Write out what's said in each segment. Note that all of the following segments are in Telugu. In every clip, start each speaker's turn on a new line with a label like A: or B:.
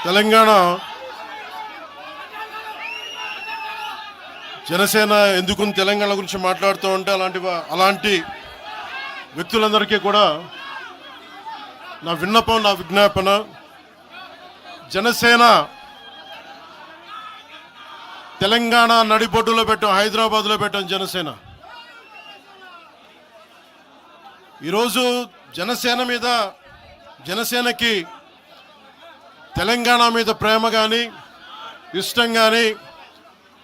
A: తెలంగాణ జనసేన ఎందుకు తెలంగాణ గురించి మాట్లాడుతూ ఉంటే అలాంటి వ్యక్తులందరికీ కూడా నా విన్నపం, నా విజ్ఞాపన, జనసేన తెలంగాణ నడిబొడ్డులో పెట్టాం, హైదరాబాద్లో పెట్టాం జనసేన. ఈరోజు జనసేనకి తెలంగాణ మీద ప్రేమ కానీ ఇష్టం కానీ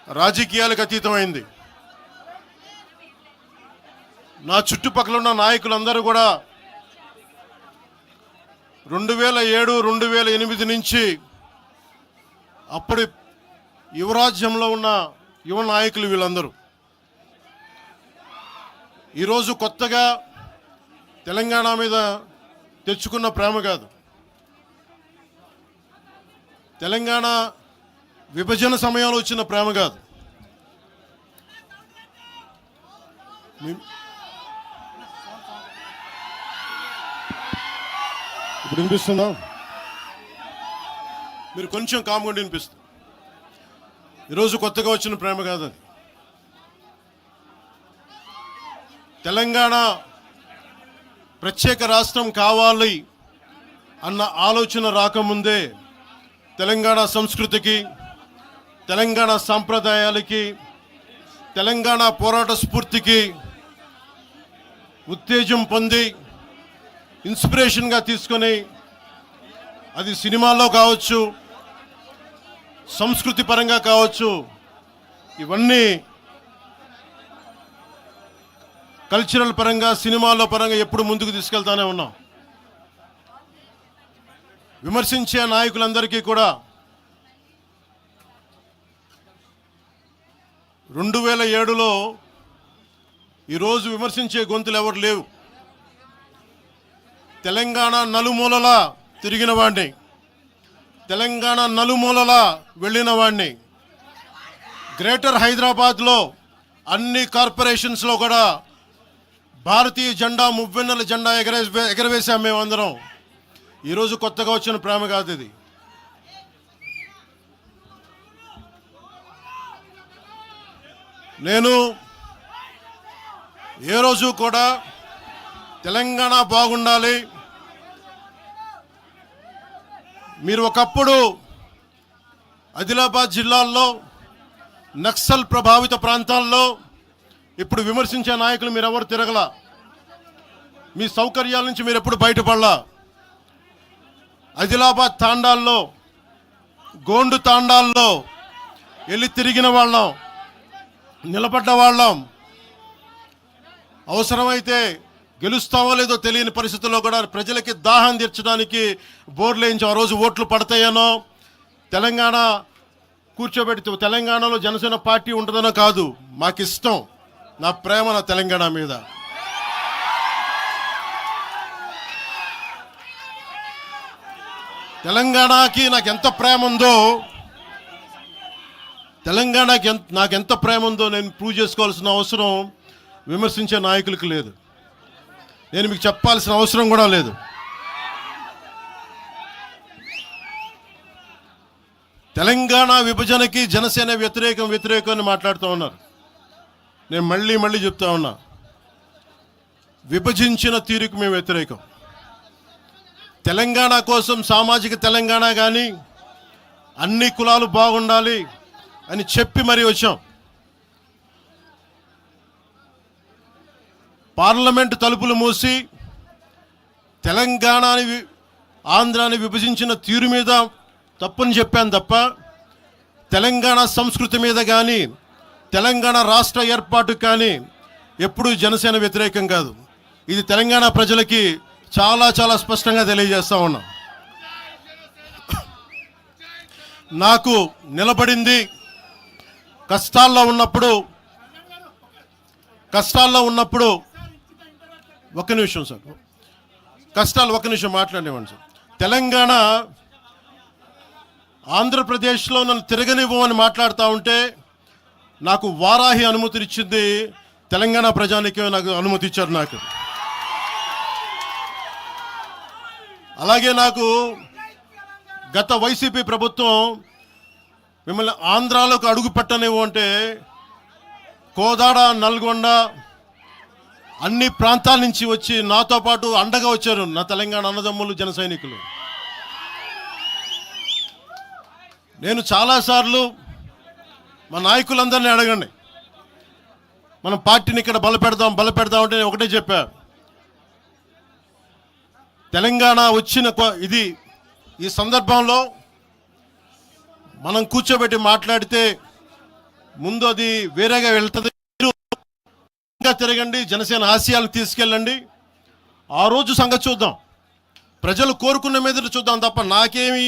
A: రాజకీయాలకు అతీతమైంది. నా చుట్టుపక్కల ఉన్న నాయకులందరూ కూడా 2007, 2008 నుంచి అప్పటి యువరాజ్యంలో ఉన్న యువ నాయకులు వీళ్ళందరూ ఈరోజు కొత్తగా తెలంగాణ మీద తెచ్చుకున్న ప్రేమ కాదు. తెలంగాణ విభజన సమయంలో వచ్చిన ప్రేమ కాదు. ఇప్పుడు వినిపిస్తుందా? మీరు కొంచెం కామ్గా వినిపిస్తుంది. ఈరోజు కొత్తగా వచ్చిన ప్రేమ కాదు అది. తెలంగాణ ప్రత్యేక రాష్ట్రం కావాలి అన్న ఆలోచన రాకముందే తెలంగాణ సంస్కృతికి, తెలంగాణ సాంప్రదాయాలకి, తెలంగాణ పోరాట స్ఫూర్తికి ఉత్తేజం పొంది ఇన్స్పిరేషన్గా తీసుకొని, అది సినిమాల్లో కావచ్చు, సంస్కృతి పరంగా కావచ్చు, ఇవన్నీ కల్చరల్ పరంగా, సినిమాల్లో పరంగా ఎప్పుడు ముందుకు తీసుకెళ్తానే ఉన్నాం. విమర్శించే నాయకులందరికీ కూడా 2007లో ఈరోజు విమర్శించే గొంతులు ఎవరు లేవు. తెలంగాణ నలుమూలలా తిరిగిన వాడిని, తెలంగాణ నలుమూలలా వెళ్ళిన వాడిని, గ్రేటర్ హైదరాబాద్లో అన్ని కార్పొరేషన్స్లో కూడా భారతీయ జెండా, మువ్వెన్నెల జెండా ఎగరవేశాం మేమందరం. ఈరోజు కొత్తగా వచ్చిన ప్రేమ కాదు ఇది. నేను ఏ రోజు కూడా తెలంగాణ బాగుండాలి, మీరు ఒకప్పుడు ఆదిలాబాద్ జిల్లాల్లో నక్సల్ ప్రభావిత ప్రాంతాల్లో ఇప్పుడు విమర్శించే నాయకులు మీరెవరు తిరగల, మీ సౌకర్యాల నుంచి మీరు ఎప్పుడు బయటపడలా. ఆదిలాబాద్ తాండాల్లో, గోండు తాండాల్లో వెళ్ళి తిరిగిన వాళ్ళం, నిలబడ్డ వాళ్ళం. అవసరమైతే గెలుస్తామో లేదో తెలియని పరిస్థితుల్లో కూడా ప్రజలకి దాహం తీర్చడానికి బోర్లు వేయించి ఆ రోజు ఓట్లు పడతాయనో, తెలంగాణ కూర్చోబెడితే తెలంగాణలో జనసేన పార్టీ ఉంటుందనో కాదు. మాకు ఇష్టం, నా ప్రేమ నా తెలంగాణ మీద. తెలంగాణకి నాకు ఎంత ప్రేమ ఉందో, తెలంగాణకి నాకెంత ప్రేమ ఉందో నేను ప్రూవ్ చేసుకోవాల్సిన అవసరం విమర్శించే నాయకులకు లేదు. నేను మీకు చెప్పాల్సిన అవసరం కూడా లేదు. తెలంగాణ విభజనకి జనసేన వ్యతిరేకం అని మాట్లాడుతూ ఉన్నారు. నేను మళ్ళీ చెప్తా ఉన్నా, విభజించిన తీరుకు మేము వ్యతిరేకం. తెలంగాణ కోసం సామాజిక తెలంగాణ కానీ అన్ని కులాలు బాగుండాలి అని చెప్పి మరీ వచ్చాం. పార్లమెంటు తలుపులు మూసి తెలంగాణని, ఆంధ్రాని విభజించిన తీరు మీద తప్పని చెప్పాను తప్ప, తెలంగాణ సంస్కృతి మీద కానీ, తెలంగాణ రాష్ట్ర ఏర్పాటు కానీ ఎప్పుడూ జనసేన వ్యతిరేకం కాదు. ఇది తెలంగాణ ప్రజలకి చాలా స్పష్టంగా తెలియజేస్తా ఉన్నా. నాకు నిలబడింది కష్టాల్లో ఉన్నప్పుడు ఒక్క నిమిషం సార్, ఒక్క నిమిషం మాట్లాడేవాడిని సార్. తెలంగాణ, ఆంధ్రప్రదేశ్లో నన్ను తిరగనివ్వమని మాట్లాడుతూ ఉంటే నాకు వారాహి అనుమతినిచ్చింది తెలంగాణ ప్రజానికే, నాకు అనుమతి ఇచ్చారు. నాకు అలాగే నాకు గత వైసీపీ ప్రభుత్వం మిమ్మల్ని ఆంధ్రాలోకి అడుగు పెట్టనివ్వు అంటే కోదాడ, నల్గొండ అన్ని ప్రాంతాల నుంచి వచ్చి నాతో పాటు అండగా వచ్చారు నా తెలంగాణ అన్నదమ్ములు, జన సైనికులు. నేను చాలాసార్లు మా నాయకులందరినీ అడగండి, మనం పార్టీని ఇక్కడ బలపెడదాం అంటే నేను ఒకటే చెప్పా, తెలంగాణ వచ్చిన ఈ సందర్భంలో మనం కూర్చోబెట్టి మాట్లాడితే ముందు అది వేరేగా వెళ్తుంది. తిరగండి, జనసేన ఆశయాలను తీసుకెళ్ళండి, ఆ రోజు సంగతి చూద్దాం. ప్రజలు కోరుకున్న మీద చూద్దాం తప్ప నాకేమి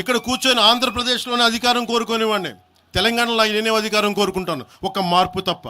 A: ఇక్కడ కూర్చొని ఆంధ్రప్రదేశ్లోనే అధికారం కోరుకునేవాడిని, తెలంగాణలో నేనే అధికారం కోరుకుంటాను, ఒక మార్పు తప్ప.